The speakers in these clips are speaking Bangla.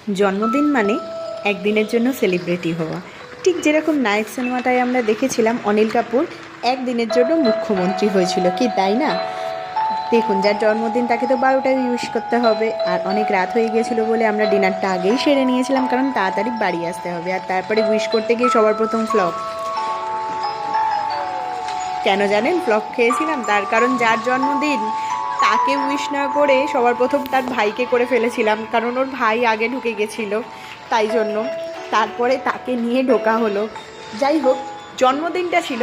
জন্মদিন মানে একদিনের জন্য সেলিব্রিটি হওয়া। ঠিক যেরকম নায়ক সিনেমাটায় আমরা দেখেছিলাম অনিল কাপুর একদিনের জন্য মুখ্যমন্ত্রী হয়েছিল, কি তাই না? দেখুন, যার জন্মদিন তাকে তো 12টায় উইশ করতে হবে, আর অনেক রাত হয়ে গিয়েছিল বলে আমরা ডিনারটা আগেই সেরে নিয়েছিলাম, কারণ তাড়াতাড়ি বাড়ি আসতে হবে। আর তারপরে উইশ করতে গিয়ে সবার প্রথম ফ্লপ। কেন জানেন ফ্লপ খেয়েছিলাম? তার কারণ যার জন্মদিন তাকে উইশ না করে সবার প্রথম তার ভাইকে করে ফেলেছিলাম, কারণ ওর ভাই আগে ঢুকে গেছিলো, তাই জন্য তারপরে তাকে নিয়ে ঢোকা হলো। যাই হোক, জন্মদিনটা ছিল,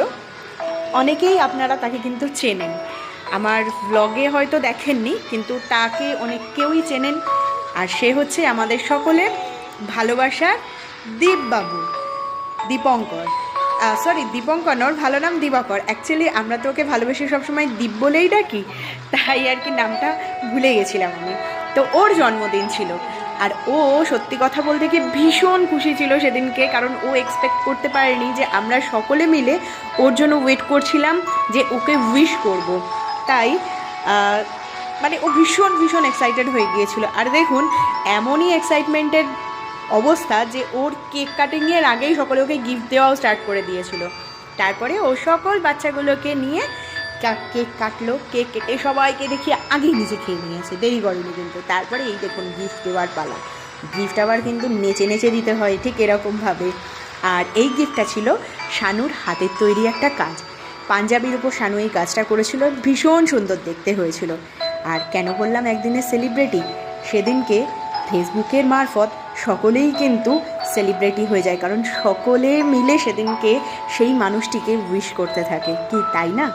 অনেকেই আপনারা তাকে কিন্তু চেনেন, আমার ব্লগে হয়তো দেখেননি, কিন্তু তাকে অনেক কেউই চেনেন। আর সে হচ্ছে আমাদের সকলের ভালোবাসার দীপবাবু, দীপঙ্কর। সরি, দীপঙ্কর নর, ভালো নাম দিবাকর। অ্যাকচুয়ালি আমরা তো ওকে ভালোবেসে সবসময় দীপ বলেই ডাকি, তাই আর কি নামটা ভুলে গেছিলাম আমি। তো ওর জন্মদিন ছিল, আর ও সত্যি কথা বলতে কি ভীষণ খুশি ছিল সেদিনকে, কারণ ও এক্সপেক্ট করতে পারেনি যে আমরা সকলে মিলে ওর জন্য ওয়েট করছিলাম যে ওকে উইশ করব। তাই মানে ও ভীষণ ভীষণ এক্সাইটেড হয়ে গিয়েছিল। আর দেখুন, এমনই এক্সাইটমেন্টের অবস্থা যে ওর কেক কাটিংয়ের আগেই সকলে ওকে গিফট দেওয়াও স্টার্ট করে দিয়েছিল। তারপরে ও সকল বাচ্চাগুলোকে নিয়ে কেক কাটলো, কেক কেটে সবাইকে দেখি আগেই নিজে খেয়ে নিয়েছে, দেরি করেনি কিন্তু। তারপরে এই দেখুন গিফট দেওয়ার পালা। গিফট আবার কিন্তু নেচে নেচে দিতে হয়, ঠিক এরকমভাবে। আর এই গিফটটা ছিল শানুর হাতের তৈরি একটা কাজ, পাঞ্জাবির উপর শানু এই কাজটা করেছিল, ভীষণ সুন্দর দেখতে হয়েছিল। আর কেন বললাম একদিনের সেলিব্রিটি? সেদিনকে ফেসবুকের মারফত সকলেই কিন্তু সেলিব্রিটি হয়ে যায়, কারণ সকলে মিলে সেদিনকে সেই মানুষটিকে উইশ করতে থাকে, কি তাই না?